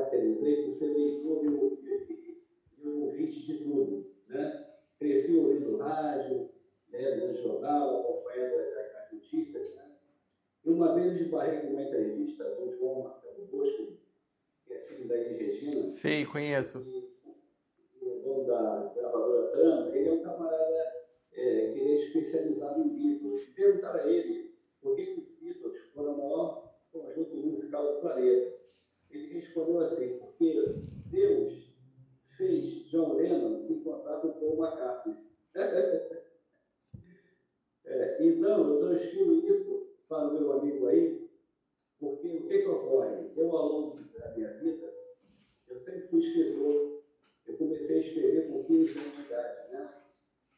caracterizei por ser leitor e ouvinte de tudo, né? Cresci ouvindo rádio, lendo jornal, acompanhando as notícias, né? E uma vez esbarrei com uma entrevista do João Marcelo Bosco, que é filho da Elis Regina. Sei, conheço. E o dono da gravadora Trama. Ele é um camarada que ele é especializado em Beatles. Perguntaram a ele por que os Beatles foram o maior conjunto musical do planeta. Ele respondeu assim: porque Deus fez John Lennon se encontrar com Paul McCartney. Então, eu transfiro isso para o meu amigo aí, porque o que ocorre? Eu, ao longo da minha vida, eu sempre fui escritor. Eu comecei a escrever com 15 anos de idade, né?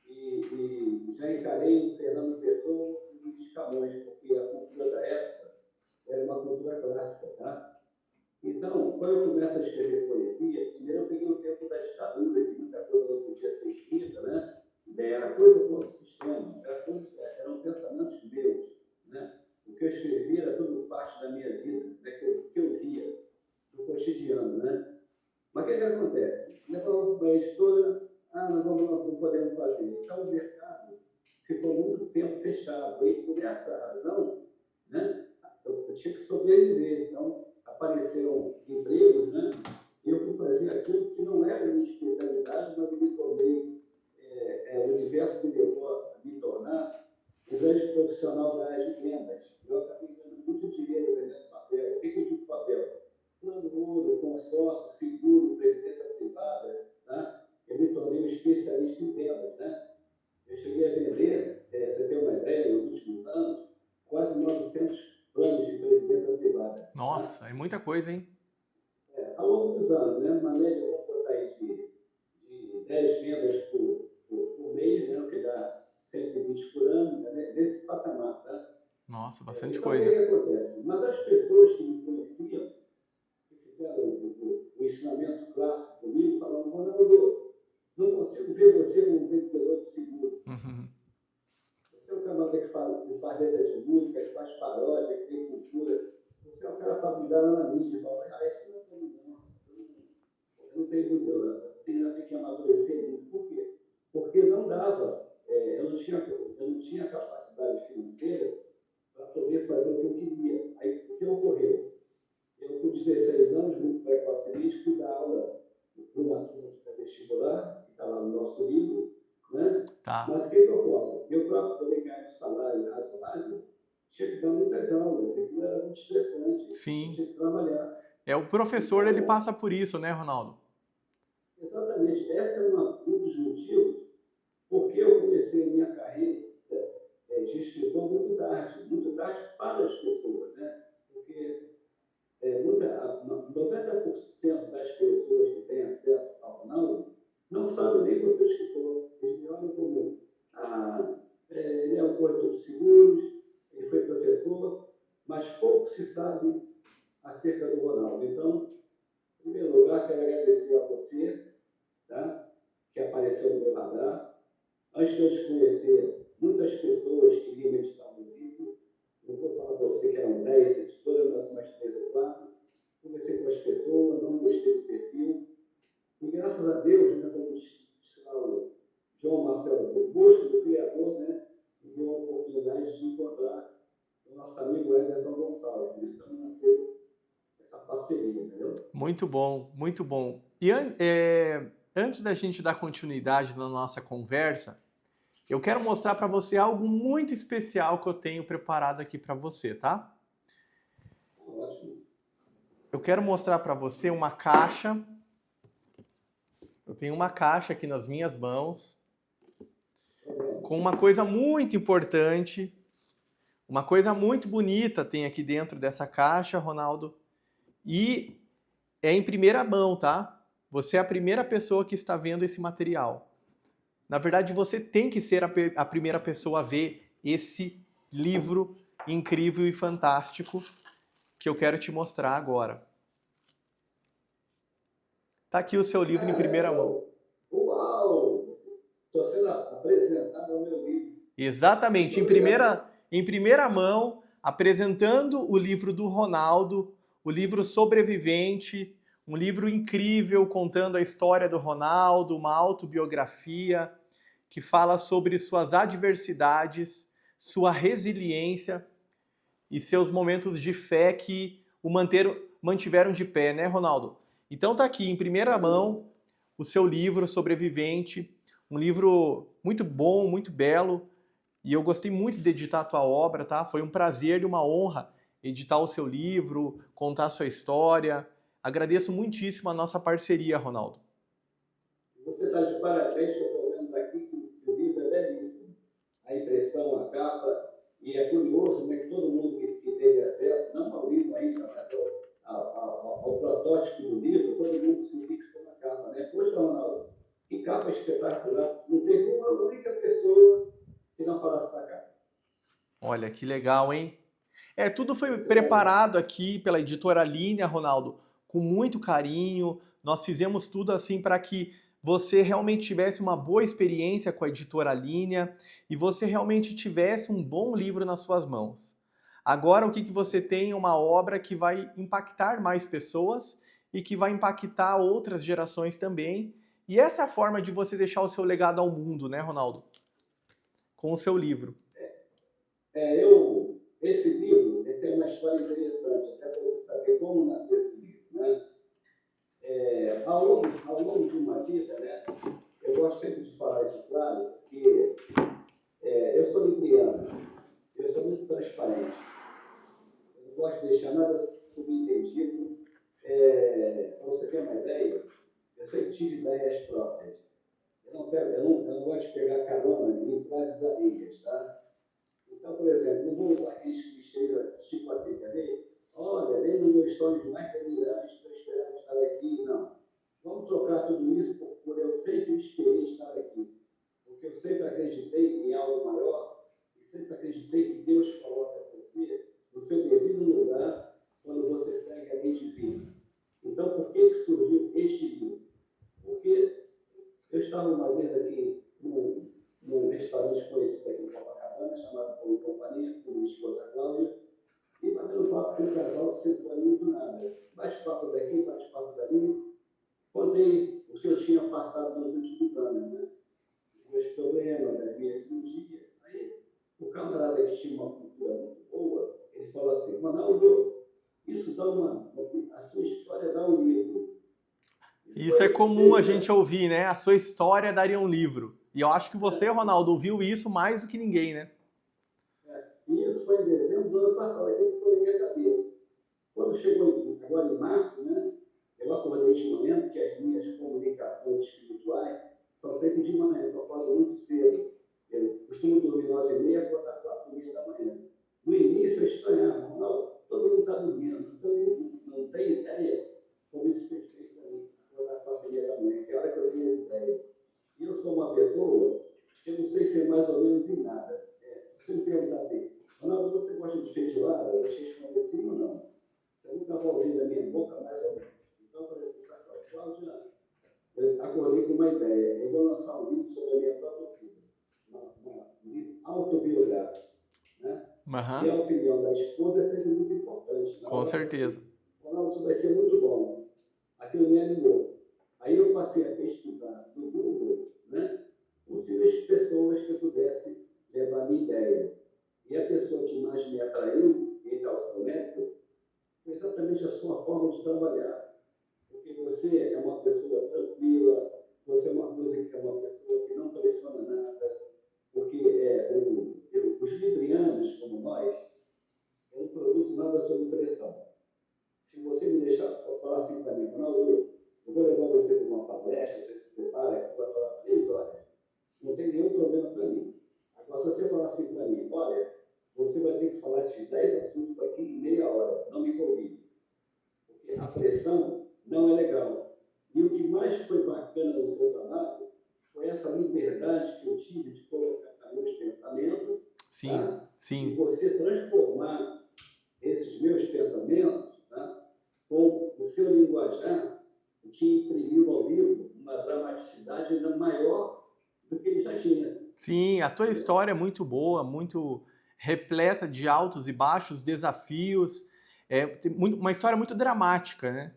E já encarei o Fernando Pessoa e o Luiz Camões, porque a cultura da época era uma cultura clássica, tá? Então, quando eu começo a escrever poesia, primeiro eu peguei o tempo da ditadura, que muita coisa não podia ser escrita, né? Era coisa do nosso sistema, eram pensamentos meus, né? O que eu escrevi era tudo parte da minha vida, né? que eu via, do cotidiano, né? Mas o que acontece? Levamos para a editora, não podemos fazer. Então, o mercado ficou muito tempo fechado. E, por essa razão, né, eu tinha que sobreviver. Então, apareceram empregos, né? Eu fui fazer aquilo que não era minha especialidade, mas eu me tornei, o universo me levou a me tornar um grande profissional da área de vendas. Eu acabei ganhando muito dinheiro vendendo papel. O que eu digo papel? Plano ouro, consórcio, seguro, previdência privada, tá? Eu me tornei um especialista em vendas, né? Eu cheguei a vender, você tem uma ideia, nos últimos anos, quase 900 planos de previdência privada. Nossa, tá? É muita coisa, hein? Ao longo dos anos, né? Uma média, vamos botar aí de 10 vendas por mês, né? O que dá 120 por ano, né? Desse patamar, tá? Nossa, bastante então, coisa. O que acontece? Mas as pessoas que me conheciam, fizeram o ensinamento clássico comigo, falando: Ronaldo, não consigo ver você como um vendedor de seguro. Uhum. Você é um camarada que faz letras de música, que faz paródia, que tem cultura. Você é um cara para brigar lá na mídia e falar: isso não é para mim, não. Eu não tenho dúvida, eu tenho que amadurecer muito. Por quê? Porque não dava, eu não tinha capacidade financeira para poder fazer o que eu queria. Aí, o que ocorreu? Eu, com 16 anos, muito precocemente, fui dar aula para uma turma de pré-vestibular, que está lá no nosso livro, né? Tá. Mas o que ocorre? Eu, para poder ganhar um salário razoável, tinha que dar muitas aulas, aquilo era muito estressante. Sim. Tinha que trabalhar. O professor, então, ele passa por isso, né, Ronaldo? Exatamente. Esse é um dos motivos porque eu comecei a minha carreira de escritor muito tarde para as pessoas, né? Porque 90% das pessoas que têm acesso ao Ronaldo não sabem nem que eu sou escritor. Eles me olham como ele é um corretor de seguros, ele foi professor, mas pouco se sabe acerca do Ronaldo. Então, em primeiro lugar, quero agradecer a você, tá? Que apareceu no meu radar. Antes de eu te conhecer, muitas pessoas queriam editar o meu livro. Não vou falar para você que eram 10 editoras, mas umas 3 ou 4. Conversei com as pessoas, não gostei do perfil. E graças a Deus, né, como disse o João Marcelo Bosco, do criador, né, me deu a oportunidade de encontrar o nosso amigo Everton Gonçalves. Então, nasceu essa parceria, entendeu? Muito bom, muito bom. E antes da gente dar continuidade na nossa conversa, eu quero mostrar para você algo muito especial que eu tenho preparado aqui para você, tá? Ótimo. Eu quero mostrar para você uma caixa. Eu tenho uma caixa aqui nas minhas mãos com uma coisa muito importante, uma coisa muito bonita tem aqui dentro dessa caixa, Ronaldo. E é em primeira mão, tá? Você é a primeira pessoa que está vendo esse material. Na verdade, você tem que ser a primeira pessoa a ver esse livro incrível e fantástico que eu quero te mostrar agora. Tá aqui o seu livro em primeira mão. Uau! Estou sendo apresentado ao meu livro. Exatamente, em primeira mão, apresentando o livro do Ronaldo, o livro Sobrevivente, um livro incrível contando a história do Ronaldo, uma autobiografia que fala sobre suas adversidades, sua resiliência e seus momentos de fé que o mantiveram de pé, né, Ronaldo? Então tá aqui, em primeira mão, o seu livro, Sobrevivente, um livro muito bom, muito belo, e eu gostei muito de editar a tua obra, tá? Foi um prazer e uma honra editar o seu livro, contar a sua história. Agradeço muitíssimo a nossa parceria, Ronaldo. Você está de parabéns, que eu estou vendo aqui que o livro é belíssimo. A impressão, a capa, e é curioso, né, que todo mundo que teve acesso, não ao livro ainda, mas ao protótipo do livro, todo mundo se fixou na capa, né? Poxa, Ronaldo, que capa espetacular. Não teve uma única pessoa que não falasse da capa. Olha, que legal, hein? Tudo foi preparado aqui pela editora Linea, Ronaldo, com muito carinho. Nós fizemos tudo assim para que você realmente tivesse uma boa experiência com a editora Linea e você realmente tivesse um bom livro nas suas mãos. Agora o que você tem é uma obra que vai impactar mais pessoas e que vai impactar outras gerações também. E essa é a forma de você deixar o seu legado ao mundo, né, Ronaldo? Com o seu livro. Esse livro tem uma história interessante, até para você saber como nasceu esse livro, né? Ao longo de uma vida, né, eu gosto sempre de falar isso, claro, porque eu sou libriano, eu sou muito transparente, eu não gosto de deixar nada subentendido. Para você ter uma ideia, eu sempre tive ideias próprias. Eu não gosto de pegar carona em frases alheias, tá? Então, por exemplo, não vou usar aqueles clichês tipo assim, quer ver? Olha, lembra dos meus sonhos mais delirantes que eu esperava estar aqui? Não. Vamos trocar tudo isso por eu sempre esperei estar aqui. Porque eu sempre acreditei em algo maior e sempre acreditei que Deus coloca você no seu devido lugar quando você segue a lei divina. Então, por que surgiu este livro? Porque eu estava uma vez aqui num restaurante conhecido aqui em Copacabana, chamado Pão e Companhia, com minha esposa Cláudia, e batendo papo com um casal que sentou ali do nada. Bate-papo daqui, bate-papo dali. Contei o que eu tinha passado nos últimos anos, né? Os meus problemas, as minhas cirurgias. Aí, o camarada que tinha uma cultura muito boa, ele falou assim: Ronaldo, isso dá a sua história dá um livro. Isso é comum a gente ouvir, né? A sua história daria um livro. E eu acho que você, Ronaldo, ouviu isso mais do que ninguém, né? Isso foi em dezembro do ano passado, aquilo foi na minha cabeça. Quando chegou agora em março, né, eu acordei de manhã, porque as minhas comunicações espirituais são sempre de manhã, então eu acordo muito cedo. Eu costumo dormir 9h30, acordar 4h30 da manhã. No início eu estranhava, Ronaldo, todo mundo está dormindo, então não tem ideia como isso fez feito para mim, acordar 4h30 da manhã, que é a hora que eu tinha essa ideia. E eu sou uma pessoa que eu não sei ser mais ou menos em nada. Se eu perguntar assim, Ronaldo, você gosta de feijoada? Eu deixei responder sim ou não. Você nunca vai ouvir da minha boca mais ou menos. Então eu falei assim, Cláudia, eu acordei com uma ideia. Eu vou lançar um livro sobre a minha própria vida. Um livro autobiográfico. Né? Uhum. E a opinião da esposa é sempre muito importante. Com certeza. Ronaldo, isso vai ser muito bom. Aquilo me animou. Aí eu passei a pesquisar no Google, né, possíveis pessoas que eu pudesse levar a minha ideia. E a pessoa que mais me atraiu, e está o seu método, foi exatamente a sua forma de trabalhar. Porque você é uma pessoa tranquila, você é uma pessoa que não pressiona nada, porque os librianos, como nós, eu não produzo nada sob pressão. Se você me deixar falar assim para mim, Ronaldo, eu vou levar você para uma palestra, você se prepara, vai falar 3 horas. Não tem nenhum problema para mim. Agora, se você falar assim para mim, olha, você vai ter que falar esses 10 assuntos aqui em meia hora, não me convide. Porque a pressão não é legal. E o que mais foi bacana no seu trabalho foi essa liberdade que eu tive de colocar meus pensamentos, sim, tá? sim. E você transformar esses meus pensamentos, tá, com o seu linguajar, o que imprimiu ao livro uma dramaticidade ainda maior do que ele já tinha. Sim, a tua história é muito boa, muito repleta de altos e baixos, desafios, uma história muito dramática, né?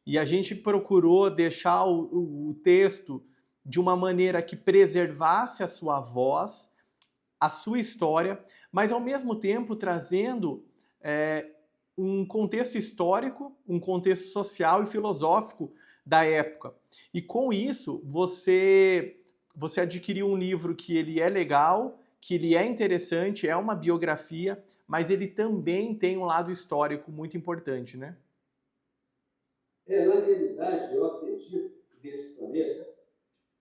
e a gente procurou deixar o texto de uma maneira que preservasse a sua voz, a sua história, mas ao mesmo tempo trazendo um contexto histórico, um contexto social e filosófico da época. E com isso, você adquiriu um livro que ele é legal, que ele é interessante, é uma biografia, mas ele também tem um lado histórico muito importante, né? Na realidade, eu acredito que nesse planeta,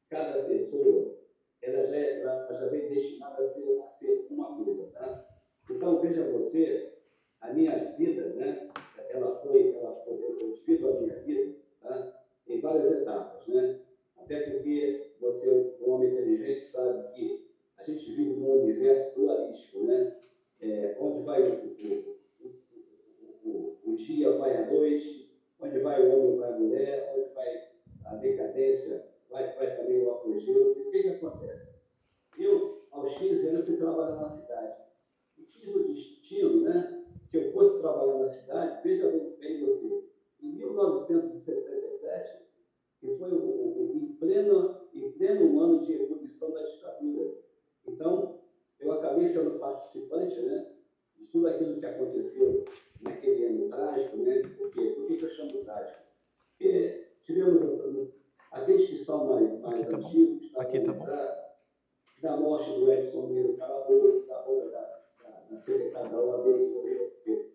cada pessoa, ela já vem destinada a ser uma coisa, tá? Então, veja você, a minha vida, né? Eu divido a minha vida, tá? Em várias etapas, né? Até porque você, um homem inteligente, sabe que a gente vive num universo dualístico, né? Onde vai o dia, vai a noite, onde vai o homem, vai a mulher, onde vai a decadência, vai também o apogeu. E o que acontece? Eu, aos 15 anos, fui trabalhar na cidade. E tive o destino, né, que eu fosse trabalhar na cidade, veja bem você, em 1967, que foi em pleno ano de ebulição da ditadura. Então, eu acabei sendo participante, né, de tudo aquilo que aconteceu naquele ano trágico, né? Por quê? Por que eu chamo trágico? Porque tivemos aqueles que são mais antigos, da morte do Edson Miro Calabozo, da secretária da OAB que morreu porque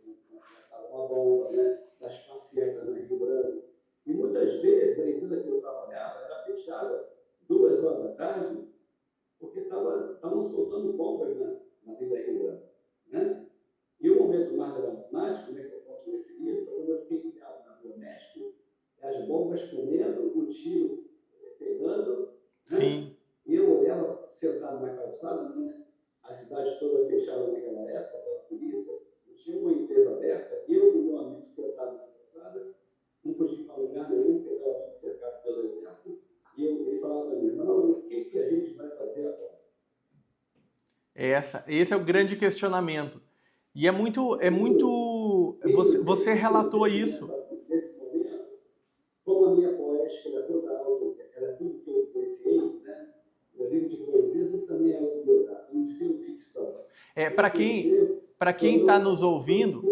uma bomba, né? Das passeatas no Rio Branco. E muitas vezes a empresa que eu trabalhava era fechada 2 horas da tarde, porque estavam soltando bombas na Vida Rio Branco, né? E o momento mais dramático, né, que eu conto nesse livro, foi quando eu fiquei ligado na Rua México, as bombas comendo, o tiro pegando, né? Sim. E eu olhava sentado na calçada, né? A cidade toda fechada naquela época pela polícia, eu tinha uma empresa aberta, eu e o meu amigo sentado na calçada, não podia ir para lugar nenhum, porque estava tudo cercado pelo exército, e ele falava para mim, não, o que a gente vai fazer agora? Esse é o grande questionamento. E é muito. Você relatou isso. Nesse momento, como a minha poética era toda era tudo que eu apreciei, né? Meu livro de poesias também é autobiográfico, não escrevo ficção. Para quem está nos ouvindo,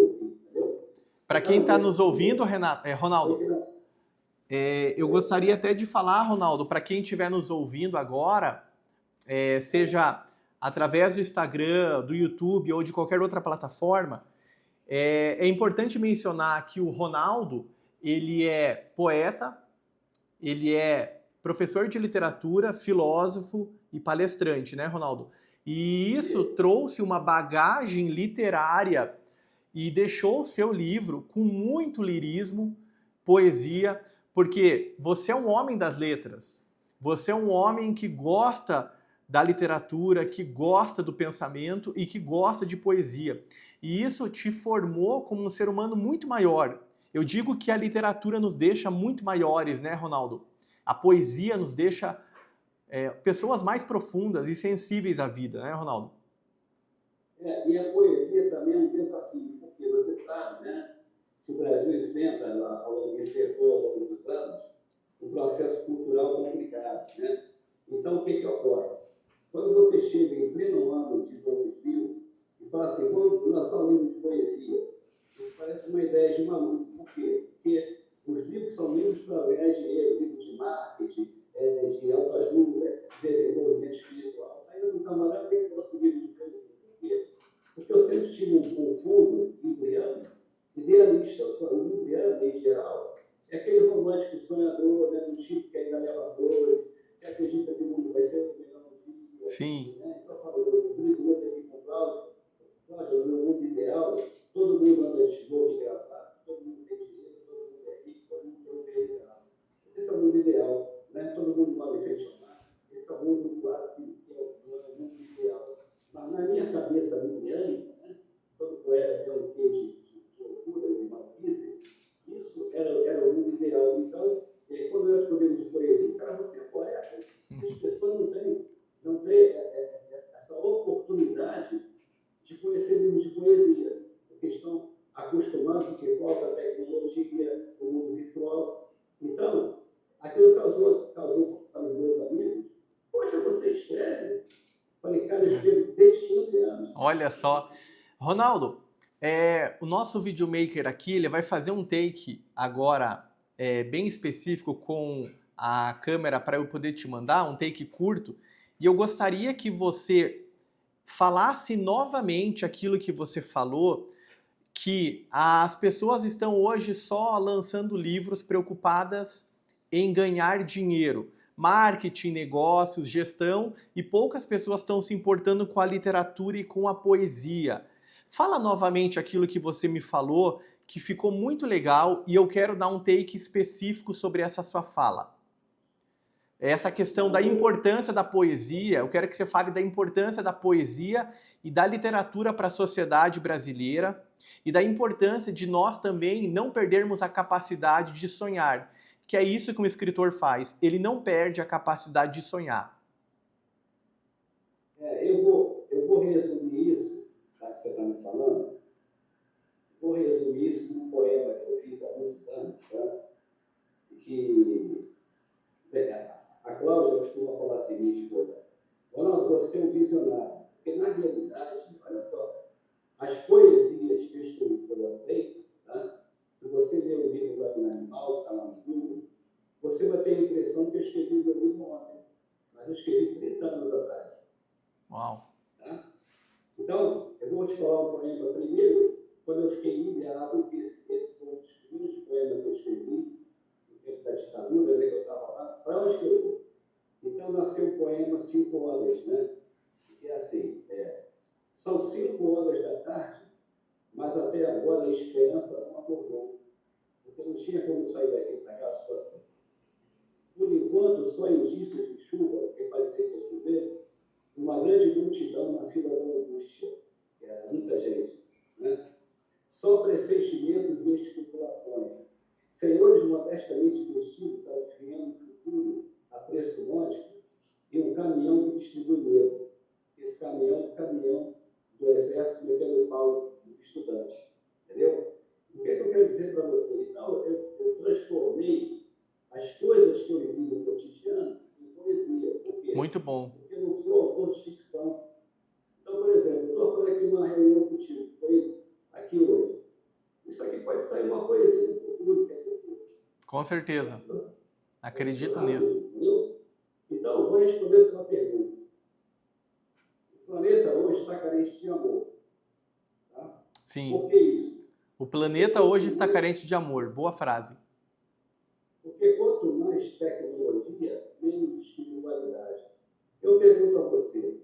Ronaldo, eu gostaria até de falar, Ronaldo, para quem estiver nos ouvindo agora, seja através do Instagram, do YouTube ou de qualquer outra plataforma, é importante mencionar que o Ronaldo, ele é poeta, ele é professor de literatura, filósofo e palestrante, né, Ronaldo? E isso trouxe uma bagagem literária e deixou o seu livro com muito lirismo, poesia, porque você é um homem das letras, você é um homem que gosta da literatura, que gosta do pensamento e que gosta de poesia. E isso te formou como um ser humano muito maior. Eu digo que a literatura nos deixa muito maiores, né, Ronaldo? A poesia nos deixa pessoas mais profundas e sensíveis à vida, né, Ronaldo? E a poesia também é um desafio, porque você sabe, né, que o Brasil enfrenta, ao longo dos anos, um processo cultural complicado, né? Então, o que ocorre? Quando você chega em pleno ano de 2000 e fala assim, vamos lançar um livro de poesia, isso parece uma ideia de maluco. Por quê? Porque os livros são livros para ganhar dinheiro, livros de marketing, de autoajuda, de desenvolvimento espiritual. Aí eu não camarada que eu gosto de livro de poesia. Por quê? Porque eu sempre tive um fundo libriano, idealista. O libriano, em geral, é aquele romântico sonhador, né, do tipo que ainda leva flores, que acredita que o mundo vai ser o melhor dia. Sim. Né? Então, eu brigo muito aqui com o Cláudio. Cláudio, no meu mundo ideal, todo mundo anda de voo de gravata, todo mundo tem dinheiro, todo mundo é rico, todo mundo tem um bem ideal. Esse é o mundo ideal, né? Todo mundo vai fechar. Esse é o mundo, claro, que é o mundo ideal. Mas na minha cabeça libriana, né? Todo poeta tem um quê de loucura, de maluquice, isso era o mundo ideal. Então, quando eu escrevi de poesia, cara, você é poeta. As pessoas não têm Olha só. Ronaldo, o nosso videomaker aqui, ele vai fazer um take agora bem específico com a câmera para eu poder te mandar, um take curto, e eu gostaria que você falasse novamente aquilo que você falou, que as pessoas estão hoje só lançando livros preocupadas em ganhar dinheiro, marketing, negócios, gestão, e poucas pessoas estão se importando com a literatura e com a poesia. Fala novamente aquilo que você me falou, que ficou muito legal, e eu quero dar um take específico sobre essa sua fala. Essa questão da importância da poesia, eu quero que você fale da importância da poesia e da literatura para a sociedade brasileira e da importância de nós também não perdermos a capacidade de sonhar, que é isso que um escritor faz, ele não perde a capacidade de sonhar. Eu vou resumir isso, já que você está me falando, vou resumir isso num poema que eu fiz há muitos anos, tá? Que a Cláudia costuma falar assim, minha esposa, Ronaldo, você é um visionário, porque na realidade, olha só, as poesias que eu escrevi por você, tá? Se você ler o livro do Animal, que está lá no Google, você vai ter a impressão que eu escrevi o meu livro ontem, mas eu escrevi 30 anos atrás. Uau! Tá? Então, eu vou te falar um poema primeiro, quando eu fiquei ilhado, que esse foi um dos primeiros poemas que eu escrevi, no tempo da ditadura, né, que eu estava lá, para onde que eu vou? Então, nasceu o poema 5 horas, né? Que é assim, são 5 horas da tarde, mas até agora a esperança não acordou, porque não tinha como sair daquela situação. Por enquanto, só indícios de chuva, porque parecia que ia chover, uma grande multidão na fila da angústia, que era muita gente, né? Só pressentimentos e estipulações. Senhores modestamente vestidos, adivinhando o futuro a preço módico, e um caminhão que distribui medo. Esse caminhão é o caminhão do exército metendo pau do estudante. Entendeu? O que eu quero dizer para você? Então, eu transformei as coisas que eu vivi no cotidiano em poesia. Por quê? Muito bom. Porque eu não sou autor de ficção. Então, por exemplo, eu estou falando aqui numa reunião contigo, aqui hoje. Isso aqui pode sair uma poesia no futuro, que é futuro. Com certeza. Acredito nisso. Entendeu? Então, eu vou responder a sua pergunta. O planeta hoje está carente de amor. Tá? Sim. Por que isso? O planeta hoje está carente de amor. Boa frase. Porque quanto mais tecnologia, menos espiritualidade. Eu pergunto a você,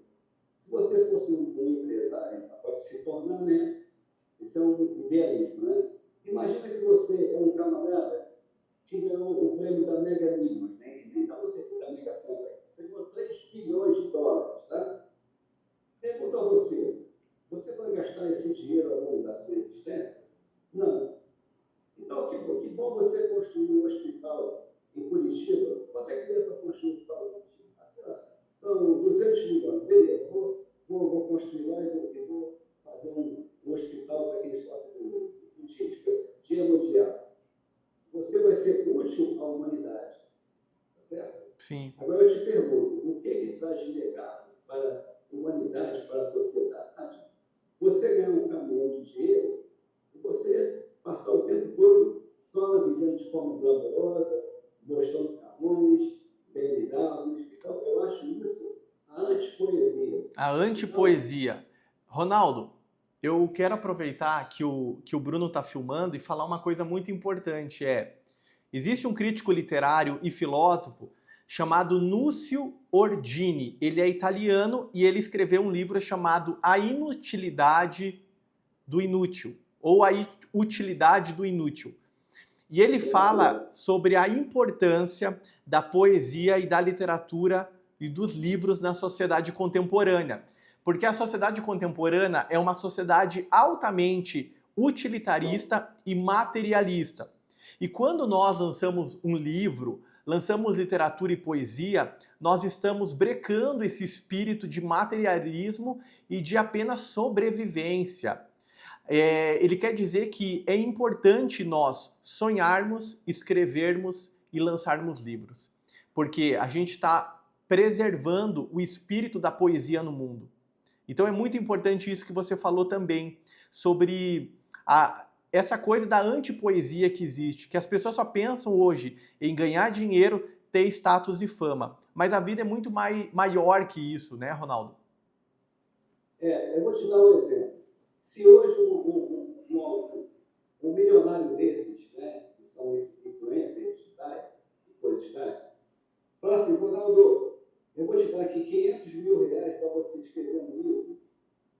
se você fosse um empresário, pode se tornar, né? Isso é um idealismo, né? Imagina que você é um camarada que ganhou o prêmio da Mega Millions, né? Nem está no tempo da Mega Sena. Você ganhou 3 bilhões de dólares, tá? Pergunto a você, você vai gastar esse dinheiro ao longo da sua existência? Não. Então, que bom você construir um hospital em Curitiba. Quanto é que deu para construir um hospital em Curitiba? São 200 milhões. Beleza, vou construir lá e vou fazer um hospital para quem sofre do dia mundial. Você vai ser útil à humanidade. Tá certo? Sim. Agora eu te pergunto, o que traz de legado para a humanidade, para a sociedade? Você ganhar um caminhão de dinheiro e você passar o tempo todo só vivendo de forma glamourosa, mostrando carrões, BMWs. Então, eu acho isso a antipoesia. A antipoesia. Ronaldo, eu quero aproveitar que o Bruno está filmando e falar uma coisa muito importante. Existe um crítico literário e filósofo chamado Núcio Ordini. Ele é italiano e ele escreveu um livro chamado A Inutilidade do Inútil, ou A Utilidade do Inútil. E ele fala sobre a importância da poesia e da literatura e dos livros na sociedade contemporânea. Porque a sociedade contemporânea é uma sociedade altamente utilitarista e materialista. E quando nós lançamos um livro, lançamos literatura e poesia, nós estamos brecando esse espírito de materialismo e de apenas sobrevivência. Ele quer dizer que é importante nós sonharmos, escrevermos e lançarmos livros, porque a gente está preservando o espírito da poesia no mundo. Então é muito importante isso que você falou também, sobre essa coisa da antipoesia que existe, que as pessoas só pensam hoje em ganhar dinheiro, ter status e fama. Mas a vida é muito maior que isso, né, Ronaldo? Eu vou te dar um exemplo. Se hoje um milionário desses, né, que são influencers digitais, coisas digitais, fala assim, Ronaldo, eu vou te dar aqui 500 mil reais para você escrever um livro.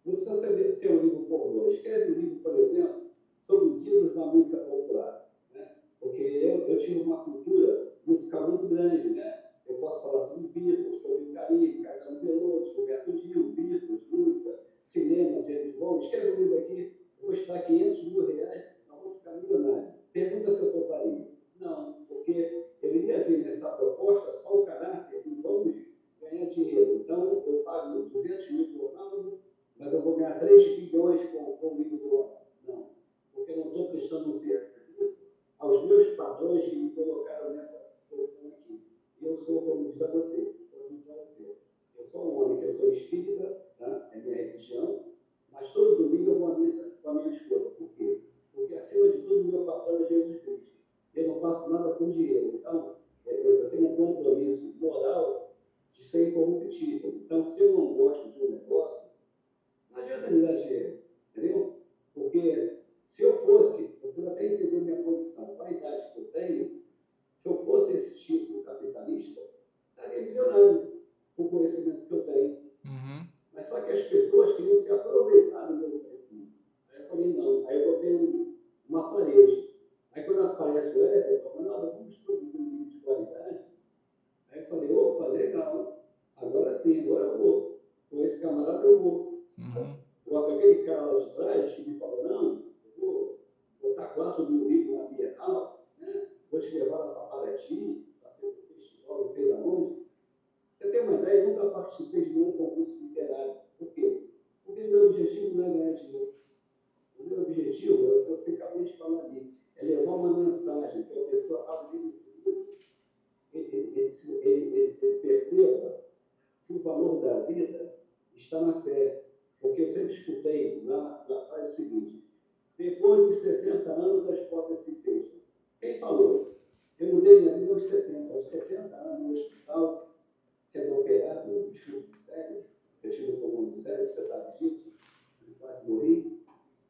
Não precisa ser um livro pornô. Escreve um livro, por exemplo, sobre os ídolos da música popular. Né? Porque eu tive uma cultura musical muito grande. Né? Eu posso falar sobre Beatles, sobre Caribe, Caetano Veloso, Roberto Gil, Beatles, música, cinema, James Bond. Escreve um livro aqui, eu vou te dar 500 mil reais, nós vamos ficar milionários. Pergunta se eu toparia. Não, porque eu iria ver nessa proposta só o caráter do vamos ganhar dinheiro. Então, eu pago 200 mil por ano, mas eu vou ganhar 3 bilhões com o livro do ano. Não, porque eu não estou prestando um serviço aos meus padrões que me colocaram nessa posição aqui. E eu sou, como diz a você, eu sou um homem que eu sou espírita, tá? É minha religião, mas todo domingo eu vou à missa com a minha esposa. Por quê? Porque acima de tudo, meu patrão é Jesus Cristo. Eu não faço nada por dinheiro. Então, eu tenho um compromisso moral de ser incorruptível. Então, se eu não gosto de um negócio, não adianta me dar dinheiro, entendeu? Porque se eu fosse, você vai até entender minha condição, com a idade que eu tenho, se eu fosse esse tipo capitalista, estaria milionário com o conhecimento que eu tenho. Uhum. Mas só que as pessoas queriam se aproveitar do meu conhecimento. Aí eu falei, não. Aí eu botei uma parede. Aí quando aparece o Everton, eu falei, não, vamos produzir um livro de qualidade. Aí eu falei, opa, legal. Agora sim, agora eu vou. Com esse camarada eu vou. Uhum. Com aquele cara lá de trás que me falou, não, eu vou botar 4 mil livros na Bienal, né? Vou te levar lá para Paraty, para ter um festival, não sei de onde. Você tem uma ideia, eu nunca participei de nenhum concurso literário. Por quê? Porque meu objetivo não é ganhar dinheiro. O meu objetivo, é o que você acabou de falar ali, é levar uma mensagem que a pessoa abre o livro, ele perceba que o valor da vida está na fé. Porque eu sempre escutei lá atrás o seguinte, depois de 60 anos as portas se fecham. Quem falou? Eu mudei minha vida aos 70. Aos 70 anos no hospital, sendo operado, no estudo de cérebro, eu tive um pulmão de cérebro, você sabe disso, eu quase morri.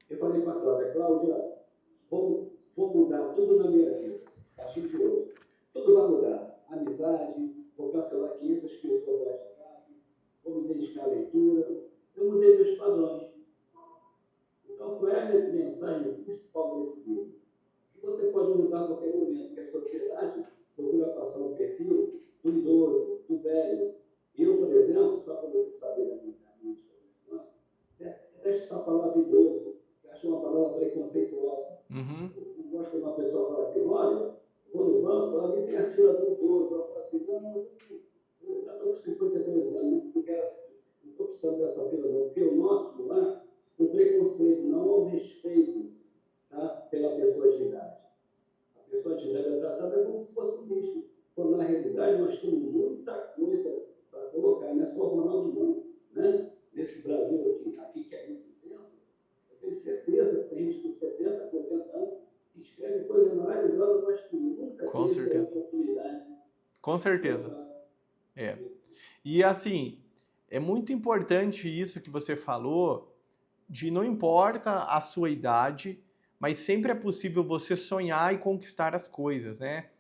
Eu falei para a Cláudia, vou mudar tudo na minha vida, a partir de hoje. Tudo vai mudar. Amizade, vou cancelar 500 pessoas do WhatsApp, vou me dedicar à leitura. Eu mudei meus padrões. Então, qual é a mensagem principal desse livro? Que você pode mudar a qualquer momento, que a sociedade procura passar um perfil do idoso, do velho. Eu, por exemplo, só para você saber da minha característica, deixe essa palavra idoso, que acho uma palavra preconceituosa. Uhum. Eu gosto de uma pessoa falar assim, olha, vou no banco, ali tem a fila do idoso. Eu falo assim, não, eu já estou com 52 anos, não quero, não estou precisando dessa fila não, porque eu noto lá o preconceito, não o respeito, tá, pela pessoa de idade. A pessoa de idade é tratada como se fosse um bicho, quando na realidade nós temos muita coisa para colocar, não é só o Ronaldo não, né? Nesse Brasil aqui que é muito tempo, eu tenho certeza que tem gente com 70, 80 anos que escreve coisa maravilhosa, mas que nunca teve a oportunidade. Com certeza. É. E assim, é muito importante isso que você falou, de não importa a sua idade, mas sempre é possível você sonhar e conquistar as coisas, né?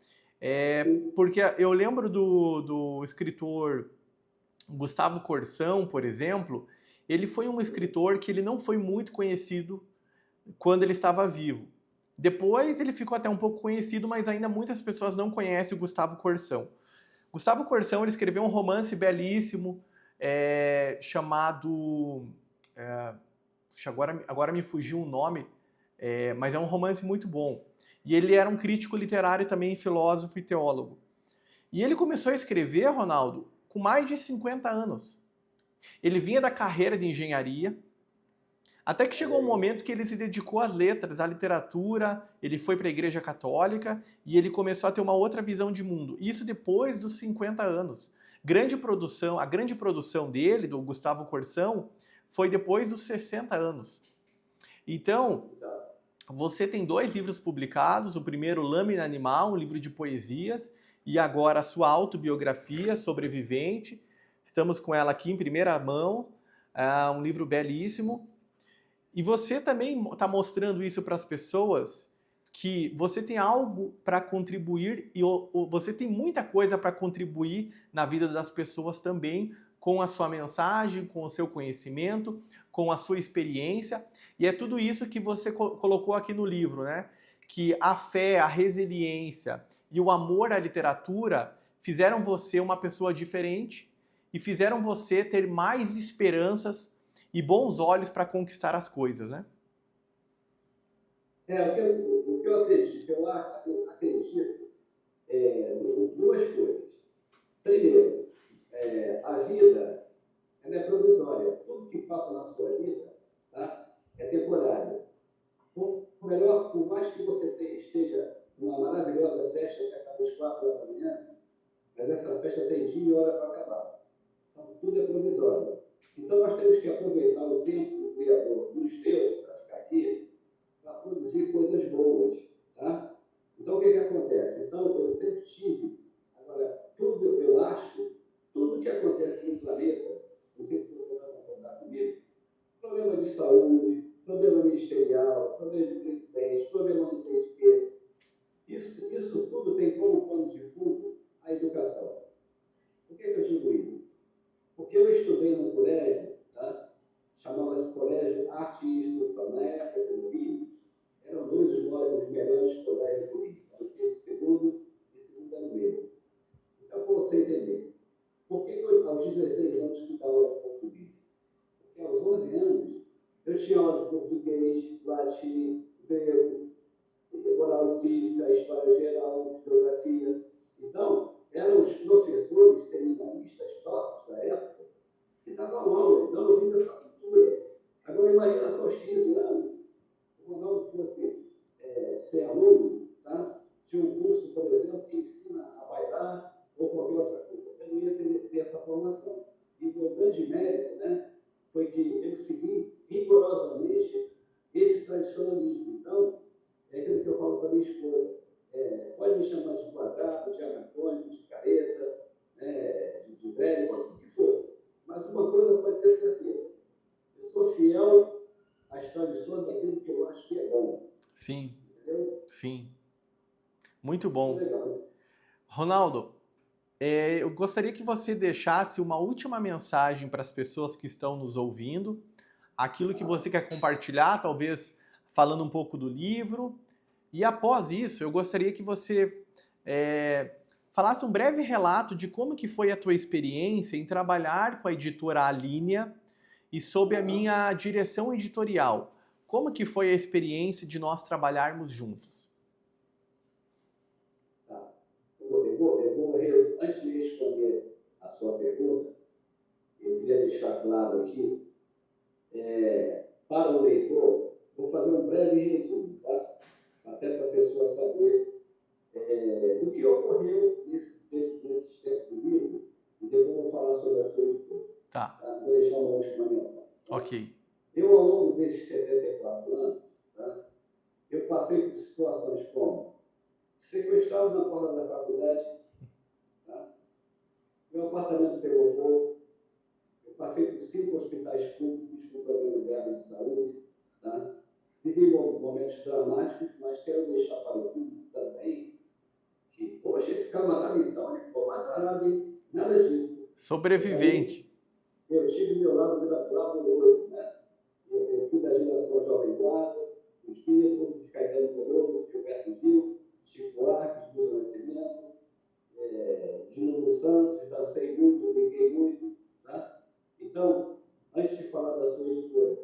Porque eu lembro do escritor Gustavo Corsão, por exemplo, ele foi um escritor que ele não foi muito conhecido quando ele estava vivo. Depois ele ficou até um pouco conhecido, mas ainda muitas pessoas não conhecem o Gustavo Corsão. Gustavo Corsão, ele escreveu um romance belíssimo chamado... agora me fugiu o nome, mas é um romance muito bom. E ele era um crítico literário também, filósofo e teólogo. E ele começou a escrever, Ronaldo, com mais de 50 anos. Ele vinha da carreira de engenharia, até que chegou um momento que ele se dedicou às letras, à literatura, ele foi para a Igreja Católica e ele começou a ter uma outra visão de mundo. Isso depois dos 50 anos. A grande produção dele, do Gustavo Corsão, foi depois dos 60 anos. Então, você tem 2 livros publicados, o primeiro Lâmina Animal, um livro de poesias, e agora a sua autobiografia, Sobrevivente. Estamos com ela aqui em primeira mão, um livro belíssimo. E você também está mostrando isso para as pessoas, que você tem algo para contribuir e você tem muita coisa para contribuir na vida das pessoas também, com a sua mensagem, com o seu conhecimento, com a sua experiência. E é tudo isso que você colocou aqui no livro, né? Que a fé, a resiliência e o amor à literatura fizeram você uma pessoa diferente e fizeram você ter mais esperanças e bons olhos para conquistar as coisas, né? O que eu acredito, em 2 coisas. Primeiro, a vida ela é provisória. Tudo que passa na sua vida, tá, é temporário. Por mais que você esteja numa maravilhosa festa que acaba às 4 horas da manhã, mas essa festa tem dia e hora para acabar. Então, tudo é provisório. Então, nós temos que aproveitar o tempo que o Criador nos deu para ficar aqui, para produzir coisas boas. Tá? Então, o que acontece? Então, eu sempre tive, agora, eu acho, tudo que acontece no planeta, não sei se você vai concordar comigo, problema de saúde, problema ministerial, problema de presidente, problema não sei de quê, isso tudo tem como pano de fundo a educação. Por que eu digo isso? Porque eu estudei num colégio, tá? Chamava-se Colégio Arte e Instrução. Na época do Rio, eram 2 os melhores colégios do Rio. O segundo era o meu. Então, para você entender, por que eu, aos 16 anos, estudava aula de português? Porque aos 11 anos, eu tinha aula de português, latim, grego, moral cívica, história geral, geografia. Então, eram os professores seminaristas tops da época que davam aula. Então, eu vim dessa cultura. Agora, imagina só aos 15 anos, o Ronaldo fosse ser aluno, tá? Tinha um curso, por exemplo, que ensina a bailar ou qualquer outra coisa. Eu não ia ter essa formação. E o meu grande mérito, né, foi que eu segui rigorosamente esse tradicionalismo. Então, é aquilo que eu falo para minha esposa. Pode me chamar de quadrado, de anacrônico, de careta, de velho, o que for. Mas uma coisa pode ter certeza. Eu sou fiel às tradições daquilo que eu acho que é bom. Sim. Entendeu? Sim. Muito bom. Legal. Ronaldo, eu gostaria que você deixasse uma última mensagem para as pessoas que estão nos ouvindo, aquilo que você quer compartilhar, talvez falando um pouco do livro. E após isso, eu gostaria que você falasse um breve relato de como que foi a tua experiência em trabalhar com a editora Alínea e sob a minha direção editorial. Como que foi a experiência de nós trabalharmos juntos? Tá. Antes de responder a sua pergunta, eu queria deixar claro aqui, para o leitor, vou fazer um breve resumo, tá? Até para a pessoa saber do que ocorreu nesses tempos do livro, e depois eu vou falar sobre a sua editora. Tá. Vou deixar uma última mensagem. Tá? Ok. Eu, ao longo desses 74 anos, tá, eu passei por situações como sequestrado na porta da faculdade, tá? Meu apartamento pegou fogo, eu passei por 5 hospitais públicos com problemas graves de saúde, tá? Vivi momentos dramáticos, mas quero deixar para o público também que, poxa, esse camarada então, ele ficou mais arado, hein? Nada disso. Sobrevivente. Eu tive meu lado laborioso, né? Eu fui da geração Jovem Guarda, do Espírito, de Caetano Veloso, Gilberto Gil, Chico Buarque, do Nascimento, de Nuno Santos, dancei muito, brinquei muito. Tá? Então, antes de falar da sua editora,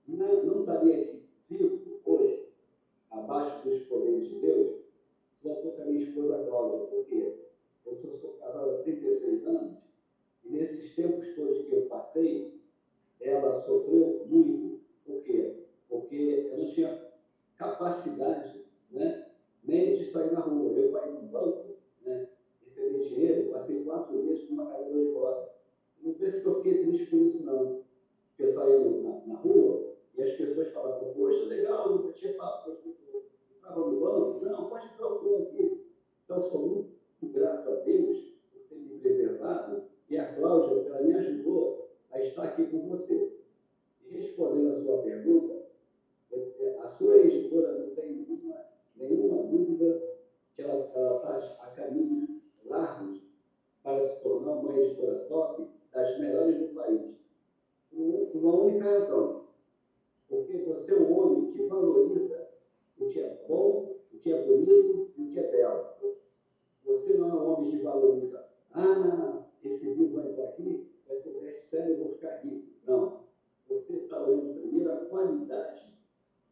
não estaria aqui vivo hoje, abaixo dos poderes de Deus, se não fosse a minha esposa Cláudia, porque eu sou casado há 36 anos, e nesses tempos todos que eu passei, ela sofreu muito. Por quê? Porque eu não tinha capacidade, né, nem de sair na rua. Eu para ir no banco, né, receber dinheiro, passei 4 meses com uma cadeira de roda. Não pense que eu fiquei triste por isso, não. porque eu saía na rua e as pessoas falavam, poxa, legal, nunca tinha papo, estava no banco, não, pode entrar o senhor aqui. Então, sou muito grato a Deus por ter me preservado e a Cláudia, ela me ajudou a estar aqui com você. E respondendo a sua pergunta, a sua editora não tem nenhuma dúvida que ela está a caminhos largos para se tornar uma editora top das melhores do país. Por uma única razão, porque você é um homem que valoriza o que é bom, o que é bonito e o que é belo. Você não é um homem que valoriza, esse livro vai entrar aqui, vai ser best-seller, eu vou ficar rico. Não. Você está olhando primeiro a qualidade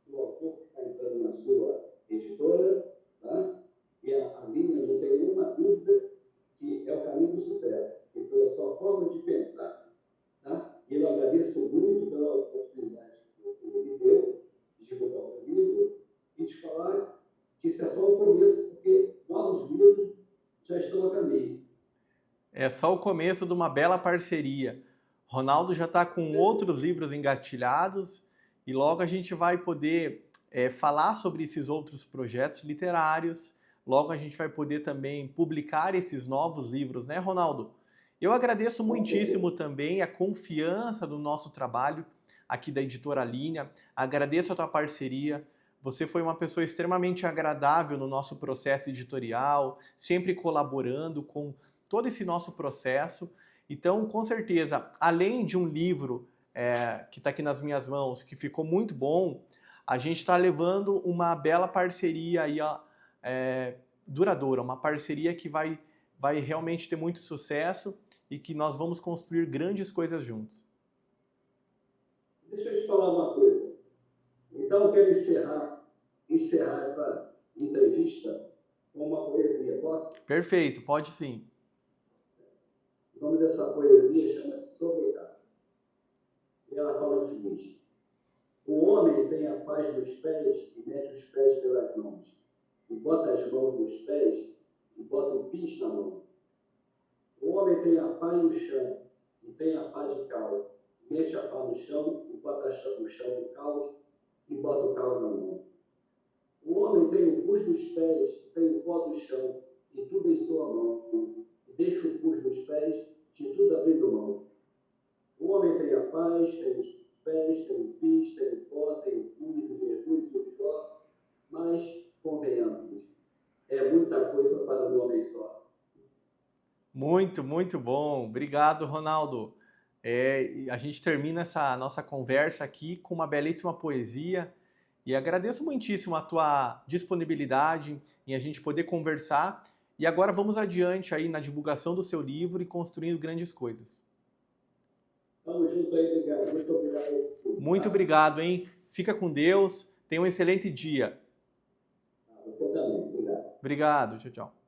do autor que está entrando na sua editora, tá? E a minha, não tem nenhuma dúvida que é o caminho do sucesso, e pela sua forma de pensar. Tá? E eu agradeço muito pela oportunidade que você me deu de divulgar o meu livro e de falar que isso é só o começo, porque novos livros já estão a caminho. É só o começo de uma bela parceria. Ronaldo já está com outros livros engatilhados e logo a gente vai poder falar sobre esses outros projetos literários. Logo a gente vai poder também publicar esses novos livros, né, Ronaldo? Eu agradeço muitíssimo também a confiança do nosso trabalho aqui da Editora Linha. Agradeço a tua parceria. Você foi uma pessoa extremamente agradável no nosso processo editorial, sempre colaborando com todo esse nosso processo. Então, com certeza, além de um livro que está aqui nas minhas mãos, que ficou muito bom, a gente está levando uma bela parceria aí, duradoura, uma parceria que vai realmente ter muito sucesso e que nós vamos construir grandes coisas juntos. Deixa eu te falar uma coisa. Então, eu quero encerrar essa entrevista com uma poesia, posso? Perfeito, pode sim. O nome dessa poesia chama-se Soledade. E ela fala o seguinte: o homem tem a paz nos pés e mete os pés pelas mãos, e bota as mãos nos pés e bota o pis na mão. O homem tem a pá no chão e tem a pá de cal, mete a pá no chão e bota o chão no caos e bota o caos na mão. O homem tem o pus nos pés, tem o pó do chão e tudo em sua mão, e deixa o pus nos pés, de tudo abrindo mão. O homem tem a paz, tem os pés, tem o pis, tem o pó, tem o pus, o Jesus e o Jó, mas, convenhamos, é muita coisa para um homem só. Muito, muito bom. Obrigado, Ronaldo. A gente termina essa nossa conversa aqui com uma belíssima poesia e agradeço muitíssimo a tua disponibilidade em a gente poder conversar. E agora vamos adiante aí na divulgação do seu livro e construindo grandes coisas. Vamos junto aí, obrigado. Muito obrigado. Muito obrigado, hein? Fica com Deus. Tenha um excelente dia. Você também. Obrigado. Obrigado. Tchau, tchau.